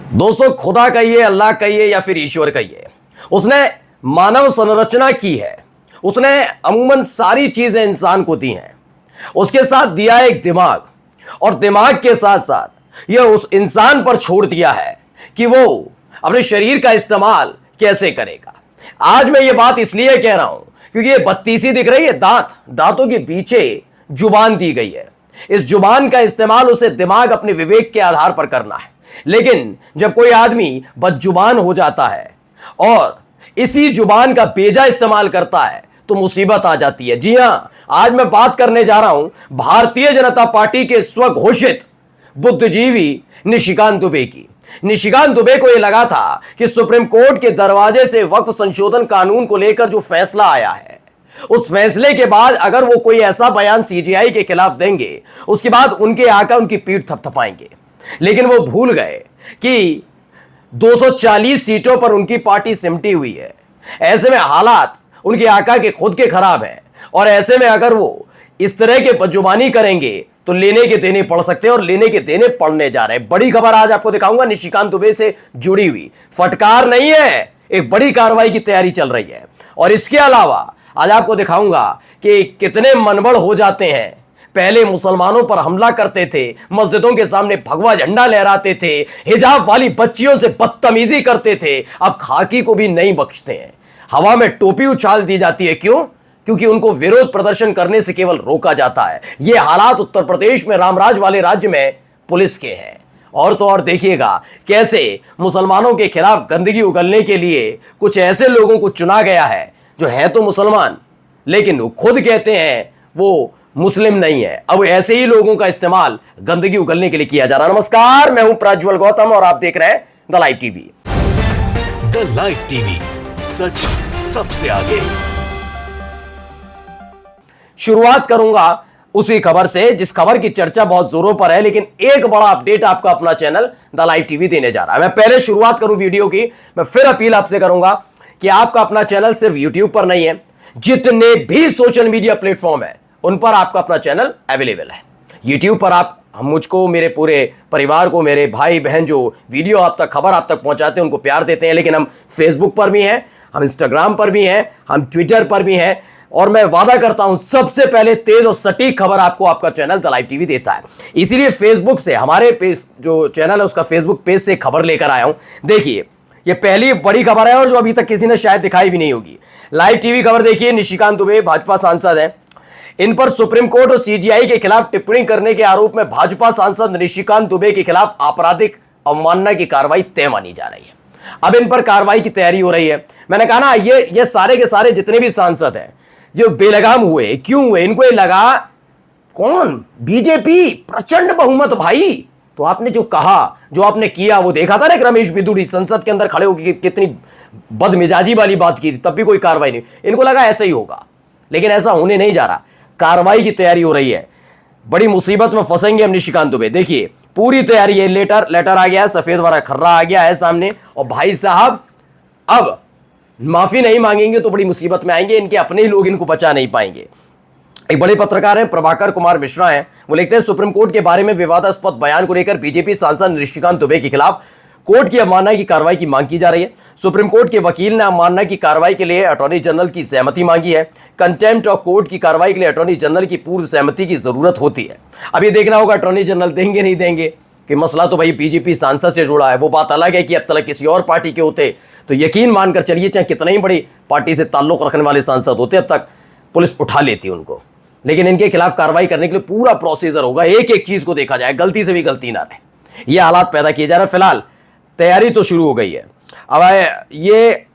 दोस्तों, खुदा कहिए, अल्लाह कहिए या फिर ईश्वर कहिए, उसने मानव संरचना की है। उसने अमूमन सारी चीजें इंसान को दी हैं। उसके साथ दिया एक दिमाग, और दिमाग के साथ साथ यह उस इंसान पर छोड़ दिया है कि वो अपने शरीर का इस्तेमाल कैसे करेगा। आज मैं ये बात इसलिए कह रहा हूं क्योंकि ये बत्तीसी दिख रही है, दांतों के पीछे जुबान दी गई है। इस जुबान का इस्तेमाल उसे दिमाग अपने विवेक के आधार पर करना है। लेकिन जब कोई आदमी बदजुबान हो जाता है और इसी जुबान का बेजा इस्तेमाल करता है तो मुसीबत आ जाती है। जी हां, आज मैं बात करने जा रहा हूं भारतीय जनता पार्टी के स्वघोषित बुद्धिजीवी निशिकांत दुबे की। निशिकांत दुबे को यह लगा था कि सुप्रीम कोर्ट के दरवाजे से वक्फ संशोधन कानून को लेकर जो फैसला आया है, उस फैसले के बाद अगर वो कोई ऐसा बयान सीजेआई के खिलाफ देंगे, उसके बाद उनके आका उनकी पीठ थपथपाएंगे। लेकिन वो भूल गए कि 240 सीटों पर उनकी पार्टी सिमटी हुई है। ऐसे में हालात उनके आका के खुद के खराब हैं, और ऐसे में अगर वो इस तरह के बदजुबानी करेंगे तो लेने के देने पड़ सकते हैं, और लेने के देने पड़ने जा रहे हैं। बड़ी खबर आज आपको दिखाऊंगा निशिकांत दुबे से जुड़ी हुई। फटकार नहीं है, एक बड़ी कार्रवाई की तैयारी चल रही है। और इसके अलावा आज आपको दिखाऊंगा कि कितने मनबड़ हो जाते हैं। पहले मुसलमानों पर हमला करते थे, मस्जिदों के सामने भगवा झंडा लहराते थे, हिजाब वाली बच्चियों से बदतमीजी करते थे, अब खाकी को भी नहीं बख्शते हैं। हवा में टोपी उछाल दी जाती है। क्यों? क्योंकि उनको विरोध प्रदर्शन करने से केवल रोका जाता है। यह हालात उत्तर प्रदेश में रामराज वाले राज्य में पुलिस के हैं। और तो और देखिएगा कैसे मुसलमानों के खिलाफ गंदगी उगलने के लिए कुछ ऐसे लोगों को चुना गया है जो है तो मुसलमान, लेकिन वो खुद कहते हैं वो मुस्लिम नहीं है। अब ऐसे ही लोगों का इस्तेमाल गंदगी उगलने के लिए किया जा रहा है। नमस्कार, मैं हूं प्रज्वल गौतम और आप देख रहे हैं the live TV. The live TV, सच सबसे आगे। शुरुआत करूंगा उसी खबर से जिस खबर की चर्चा बहुत जोरों पर है, लेकिन एक बड़ा अपडेट आपका अपना चैनल द लाइव टीवी देने जा रहा है। मैं पहले शुरुआत करूं वीडियो की, मैं फिर अपील आपसे करूंगा कि आपका अपना चैनल सिर्फ यूट्यूब पर नहीं है, जितने भी सोशल मीडिया प्लेटफॉर्म है उन पर आपका अपना चैनल अवेलेबल है। यूट्यूब पर आप मुझको, मेरे पूरे परिवार को, मेरे भाई बहन जो वीडियो आप तक, खबर आप तक पहुंचाते हैं, उनको प्यार देते हैं। लेकिन हम फेसबुक पर भी हैं, हम इंस्टाग्राम पर भी हैं, हम ट्विटर पर भी हैं, और मैं वादा करता हूं सबसे पहले तेज और सटीक खबर आपको आपका चैनल द लाइव टीवी देता है। इसीलिए फेसबुक से, हमारे पेज जो चैनल है उसका फेसबुक पेज से खबर लेकर आया हूं। देखिए, ये पहली बड़ी खबर है और जो अभी तक किसी ने शायद दिखाई भी नहीं होगी। लाइव टीवी खबर देखिए, निशिकांत दुबे भाजपा सांसद हैं, इन पर सुप्रीम कोर्ट और सीजीआई के खिलाफ टिप्पणी करने के आरोप में भाजपा सांसद निशिकांत दुबे के खिलाफ आपराधिक अवमानना की कार्रवाई तय मानी जा रही है। अब इन पर कार्रवाई की तैयारी हो रही है। मैंने कहा ना, ये सारे के सारे जितने भी सांसद हैं जो बेलगाम हुए, क्यों हुए? इनको ये लगा कौन? बीजेपी, प्रचंड बहुमत भाई। तो आपने जो कहा, जो आपने किया, वो देखा था ना, रमेश बिदुड़ी संसद के अंदर खड़े होकर कितनी बदमिजाजी वाली बात की थी, तब भी कोई कार्रवाई नहीं। इनको लगा ऐसा ही होगा, लेकिन ऐसा होने नहीं जा रहा। कार्रवाई की तैयारी हो रही है। बड़ी मुसीबत में फंसेंगे हम निशिकांत दुबे। देखिए, पूरी तैयारी है। लेटर आ गया है, सफेद वाला खर्रा आ गया है सामने, और भाई साहब अब माफी नहीं मांगेंगे तो बड़ी मुसीबत में आएंगे। इनके अपने ही लोग इनको बचा नहीं पाएंगे। एक बड़े पत्रकार हैं, प्रभाकर कुमार मिश्रा हैं, वो लिखते हैं, सुप्रीम कोर्ट के बारे में विवादास्पद बयान को लेकर बीजेपी सांसद निशिकांत दुबे के खिलाफ कोर्ट की अवमानना की कार्रवाई की मांग की जा रही है। सुप्रीम कोर्ट के वकील ने अवमानना की कार्रवाई के लिए अटॉर्नी जनरल की सहमति मांगी है। कंटेम्प्ट ऑफ कोर्ट की कार्रवाई के लिए अटॉर्नी जनरल की पूर्व सहमति की जरूरत होती है। अब ये देखना होगा अटॉर्नी जनरल देंगे नहीं देंगे, कि मसला तो भाई बीजेपी सांसद से जुड़ा है। वो बात अलग है कि अब तक किसी और पार्टी के होते तो यकीन मानकर चलिए, चाहे कितना ही बड़ी पार्टी से ताल्लुक रखने वाले सांसद होते, अब तक पुलिस उठा लेती उनको। लेकिन इनके खिलाफ कार्रवाई करने के लिए पूरा प्रोसीजर होगा, एक एक चीज को देखा जाए, गलती से भी गलती ना रहे। ये हालात पैदा किए जा रहे हैं। फिलहाल तैयारी तो शुरू हो गई है। अब ये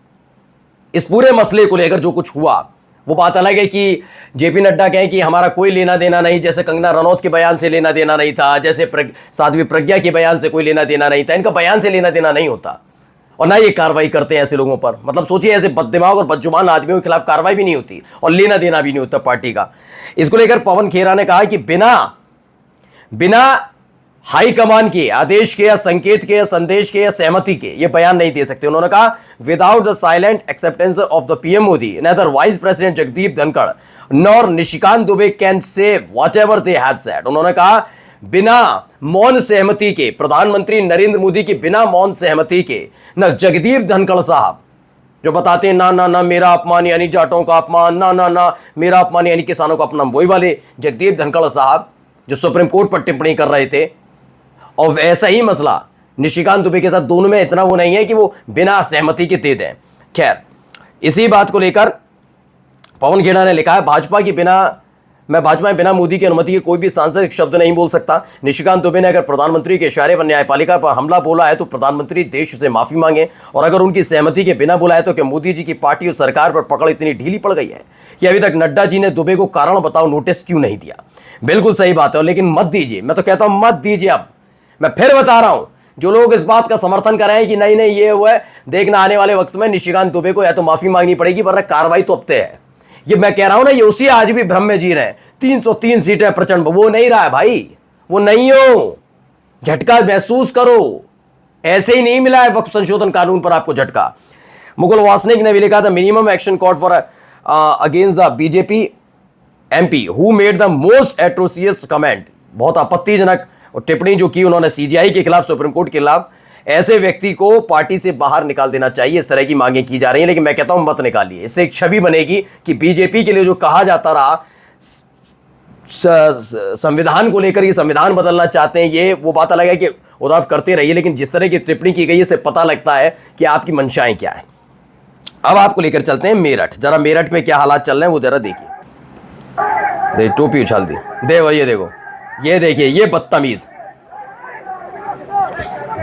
इस पूरे मसले को लेकर जो कुछ हुआ, वो बात अलग है कि जेपी नड्डा कहें कि हमारा कोई लेना देना नहीं, जैसे कंगना रनौत के बयान से लेना देना नहीं था, जैसे साध्वी प्रज्ञा के बयान से कोई लेना देना नहीं था। इनका बयान से लेना देना नहीं होता, और ना ये कार्रवाई करते हैं ऐसे लोगों पर। मतलब सोचिए, ऐसे बददिमाग और बदजुबान आदमियों के खिलाफ कार्रवाई भी नहीं होती और लेना देना भी नहीं होता पार्टी का। इसको लेकर पवन खेरा ने कहा कि बिना हाईकमान के आदेश के या संकेत के या संदेश के या सहमति के ये बयान नहीं दे सकते। उन्होंने कहा, without the silent acceptance of the PM Modi, neither vice president Jagdeep Dhankhar nor Nishikant Dubey can say whatever they have said. उन्होंने कहा, बिना मौन सहमति के, प्रधानमंत्री नरेंद्र मोदी की बिना मौन सहमति के, न जगदीप धनखड़ साहब जो बताते हैं ना ना ना मेरा अपमान यानी जाटों का अपमान, ना ना ना मेरा अपमान यानी किसानों का अपमान, वही वाले जगदीप धनखड़ साहब जो सुप्रीम कोर्ट पर टिप्पणी कर रहे थे। और ऐसा ही मसला निशिकांत दुबे के साथ, दोनों में इतना वो नहीं है कि वो बिना सहमति के दे दें। खैर, इसी बात को लेकर पवन खेड़ा ने लिखा है, भाजपा में बिना मोदी की अनुमति के कोई भी सांसद एक शब्द नहीं बोल सकता। निशिकांत दुबे ने अगर प्रधानमंत्री के इशारे पर न्यायपालिका पर हमला बोला है तो प्रधानमंत्री देश से माफी मांगे, और अगर उनकी सहमति के बिना बोला है तो क्या मोदी जी की पार्टी और सरकार पर पकड़ इतनी ढीली पड़ गई है कि अभी तक नड्डा जी ने दुबे को कारण बताओ नोटिस क्यों नहीं दिया? बिल्कुल सही बात है, लेकिन मत दीजिए, मैं तो कहता हूं मत दीजिए। अब मैं फिर बता रहा हूं, जो लोग इस बात का समर्थन कर रहे हैं कि नहीं नहीं ये हुआ है, देखना आने वाले वक्त में निशिकांत दुबे को या तो माफी मांगनी पड़ेगी वरना कार्रवाई तो अब तय है। ये मैं कह रहा हूं ना, ये उसी आज भी भ्रम में जी रहे हैं। 303 सीटें प्रचंड, वो नहीं रहा है भाई, वो नहीं हो। झटका महसूस करो, ऐसे ही नहीं मिला है वक्फ संशोधन कानून पर आपको झटका। मुकुल वासनिक ने भी लिखा था, minimum action called for against the BJP MP who made the most atrocious comment. बहुत आपत्तिजनक टिप्पणी जो की उन्होंने सीजीआई के खिलाफ, सुप्रीम कोर्ट के खिलाफ। ऐसे व्यक्ति को पार्टी से बाहर निकाल देना चाहिए। इस तरह की मांगें की जा रही हैं, लेकिन मैं कहता हूं मत निकालिए। इससे एक छवि बनेगी कि बीजेपी के लिए जो कहा जाता रहा संविधान को लेकर, ये संविधान बदलना चाहते हैं, ये वो बात अलग है कि उधर आप करते रहिए, लेकिन जिस तरह की टिप्पणी की गई है इससे पता लगता है कि आपकी मंशाएं क्या है। अब आपको लेकर चलते हैं मेरठ। जरा मेरठ में क्या हालात चल रहे हैं वो जरा देखिए। टोपी उछाल दी, देखो ये देखो, ये देखिए, ये बदतमीज।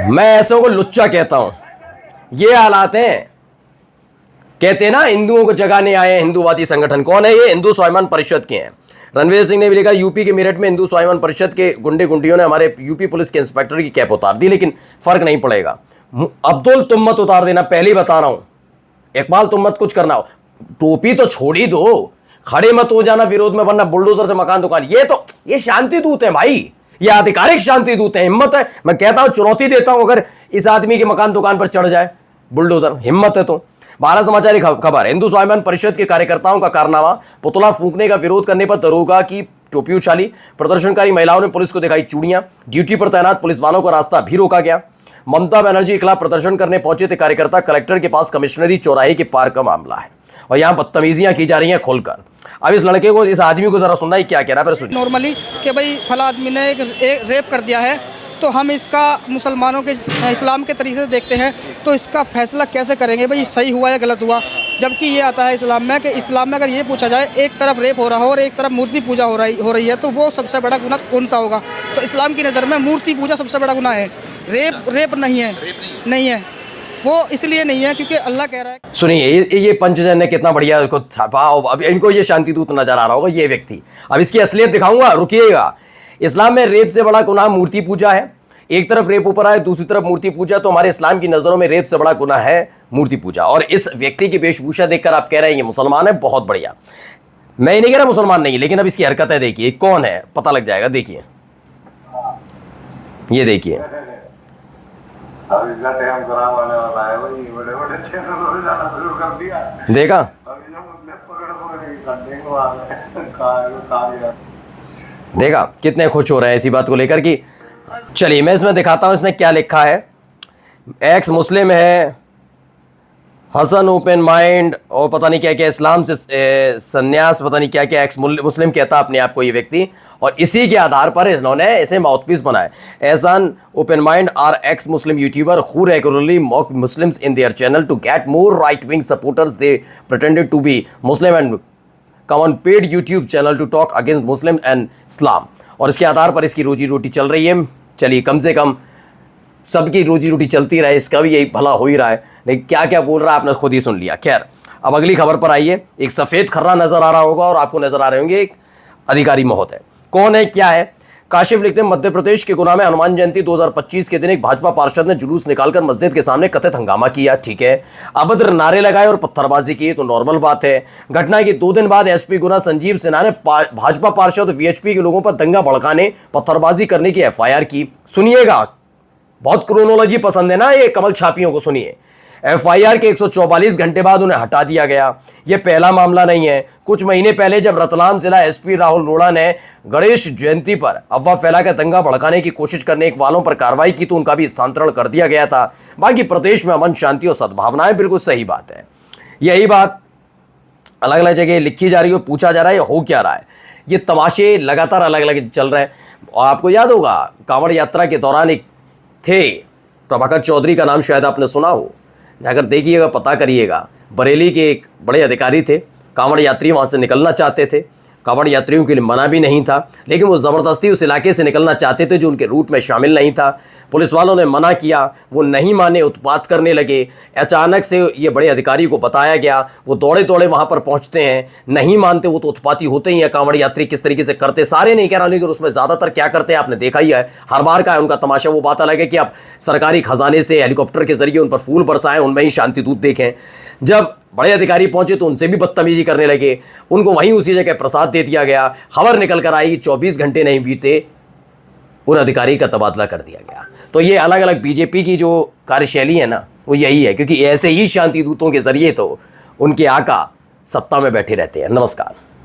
मैं ऐसों को लुच्चा कहता हूं। ये हालात हैं, कहते हैं ना हिंदुओं को जगाने आए हिंदूवादी संगठन। कौन है ये? हिंदू स्वाभिमान परिषद के हैं। रणवीर सिंह ने भी लिखा, यूपी के मेरठ में हिंदू स्वाभिमान परिषद के गुंडे गुंडियों ने हमारे यूपी पुलिस के इंस्पेक्टर की कैप उतार दी, लेकिन फर्क नहीं पड़ेगा। अब्दुल तुम मत उतार देना, पहले ही बता रहा हूं। इकबाल तुम मत कुछ करना हो, टोपी तो छोड़ ही दो, खड़े मत हो जाना विरोध में, वरना बुलडोजर से मकान दुकान। ये शांति दूत है भाई, ये आधिकारिक शांति दूत है। हिम्मत है, मैं कहता हूं, चुनौती देता हूं, अगर इस आदमी के मकान दुकान पर चढ़ जाए बुलडोजर, हिम्मत है तो। भारत समाचार की खबर, हिंदू स्वाभिमान परिषद के कार्यकर्ताओं का कारनामा, पुतला फूंकने का विरोध करने पर दरोगा की टोपी उछाली। प्रदर्शनकारी महिलाओं ने पुलिस को दिखाई चूड़ियां। ड्यूटी पर तैनात पुलिस वालों का रास्ता भी रोका गया। ममता बनर्जी के खिलाफ प्रदर्शन करने पहुंचे थे कार्यकर्ता, कलेक्टर के पास कमिश्नरी चौराहे के पार का मामला है, और यहां बदतमीजियां की जा रही हैं खोलकर। अब इस लड़के को, इस आदमी को जरा सुनना ही क्या कह रहा है, पर सुनिए। नॉर्मली कि भाई फला आदमी ने एक रेप कर दिया है, तो हम इसका मुसलमानों के इस्लाम के तरीके से देखते हैं, तो इसका फैसला कैसे करेंगे भाई सही हुआ या गलत हुआ? जबकि ये आता है इस्लाम में कि इस्लाम में अगर ये पूछा जाए, एक तरफ रेप हो रहा हो और एक तरफ मूर्ति पूजा हो रही है, तो वो सबसे बड़ा गुनाह कौन सा होगा? तो इस्लाम की नज़र में मूर्ति पूजा सबसे बड़ा गुनाह है, रेप नहीं है। नहीं है वो इसलिए नहीं है क्योंकि अल्लाह कह रहा है। सुनिए, ये पंचजन ने कितना बढ़िया इसको छापा। अब इनको ये शांति दूत नजर आ रहा होगा ये व्यक्ति। अब इसकी असलियत दिखाऊंगा, रुकिएगा। इस्लाम में रेप से बड़ा गुनाह मूर्ति पूजा है। एक तरफ रेप ऊपर आए, दूसरी तरफ मूर्ति पूजा, तो हमारे इस्लाम की नजरों में रेप से बड़ा गुनाह है मूर्ति पूजा। और इस व्यक्ति की वेशभूषा देखकर आप कह रहे हैं ये मुसलमान है, बहुत बढ़िया। मैं ये नहीं कह रहा मुसलमान नहीं, लेकिन अब इसकी हरकतें देखिए, कौन है पता लग जाएगा। देखिए, ये देखिए, अब इसका टाइम खराब होने वाला है, वही बड़े बड़े चैनलों में जाना शुरू कर दिया। देखा, अभी जो मतलब पकड़ के कंटे को आ गए, देखा कितने खुश हो रहे हैं इसी बात को लेकर कि। चलिए मैं इसमें दिखाता हूं इसने क्या लिखा है। एक्स मुस्लिम है, हसन ओपन माइंड, और पता नहीं क्या क्या, इस्लाम से संन्यास, पता नहीं क्या क्या, एक्स मुस्लिम कहता अपने आप को ये व्यक्ति, और इसी के आधार पर इन्होंने ऐसे माउथपीस बनाए। Ehsan open mind are ex Muslim YouTuber who regularly mock Muslims in their channel to get more right wing supporters. They pretended to be Muslim and come on paid YouTube channel to talk against Muslim and Islam, और इसके आधार पर इसकी रोजी रोटी चल रही है। चलिए, कम से कम सबकी रोजी रोटी चलती रहे, इसका भी यही भला हो ही रहा है। लेकिन क्या क्या बोल रहा है आपने खुद ही सुन लिया। खैर, अब अगली खबर पर आइए। एक सफ़ेद खर्रा नजर आ रहा होगा और आपको नजर आ रहे होंगे एक अधिकारी महोदय। कौन है, क्या है? काशिफ लिखते हैं, मध्य प्रदेश के गुना में हनुमान जयंती 2025 के दिन एक भाजपा पार्षद ने जुलूस निकालकर मस्जिद के सामने कथित हंगामा किया। ठीक है, अभद्र नारे लगाए और पत्थरबाजी की, तो नॉर्मल बात है। घटना के 2 दिन बाद एसपी गुना संजीव सिन्हा ने भाजपा पार्षद वीएचपी के लोगों पर दंगा भड़काने, पत्थरबाजी करने की एफआईआर की। सुनिएगा, बहुत क्रोनोलॉजी पसंद है ना ये कमल छापियों को, सुनिए। एफआईआर के 144 घंटे बाद उन्हें हटा दिया गया। यह पहला मामला नहीं है। कुछ महीने पहले जब रतलाम जिला एसपी राहुल रोड़ा ने गणेश जयंती पर अफवाह फैलाकर दंगा भड़काने की कोशिश करने वालों पर कार्रवाई की तो उनका भी स्थानांतरण कर दिया गया था। बाकी प्रदेश में अमन शांति और सद्भावनाएं, बिल्कुल सही बात है। यही बात अलग अलग जगह लिखी जा रही है, पूछा जा रहा है हो क्या रहा है। ये तमाशे लगातार अलग अलग चल रहे हैं। और आपको याद होगा कांवड़ यात्रा के दौरान एक थे, प्रभाकर चौधरी का नाम शायद आपने सुना हो, जाकर देखिएगा, पता करिएगा। बरेली के एक बड़े अधिकारी थे। कांवड़ यात्री वहाँ से निकलना चाहते थे, कांवड़ यात्रियों के लिए मना भी नहीं था, लेकिन वो ज़बरदस्ती उस इलाके से निकलना चाहते थे जो उनके रूट में शामिल नहीं था। पुलिस वालों ने मना किया, वो नहीं माने, उत्पात करने लगे। अचानक से ये बड़े अधिकारी को बताया गया, वो दौड़े दौड़े वहाँ पर पहुँचते हैं, नहीं मानते, वो तो उत्पाती होते ही हैं। कांवड़ यात्री किस तरीके से करते, सारे नहीं कह रहा, लेकिन उसमें ज़्यादातर क्या करते हैं आपने देखा ही है, हर बार का है उनका तमाशा। वो बात अलग है कि आप सरकारी खजाने से हेलीकॉप्टर के जरिए उन पर फूल बरसाएं, उनमें ही शांति दूत देखें। जब बड़े अधिकारी पहुंचे तो उनसे भी बदतमीजी करने लगे, उनको वहीं उसी जगह प्रसाद दे दिया गया। खबर निकल कर आई, 24 घंटे नहीं बीते उन अधिकारी का तबादला कर दिया गया। तो ये अलग अलग बीजेपी की जो कार्यशैली है ना, वो यही है, क्योंकि ऐसे ही शांति दूतों के जरिए तो उनके आका सत्ता में बैठे रहते हैं। नमस्कार।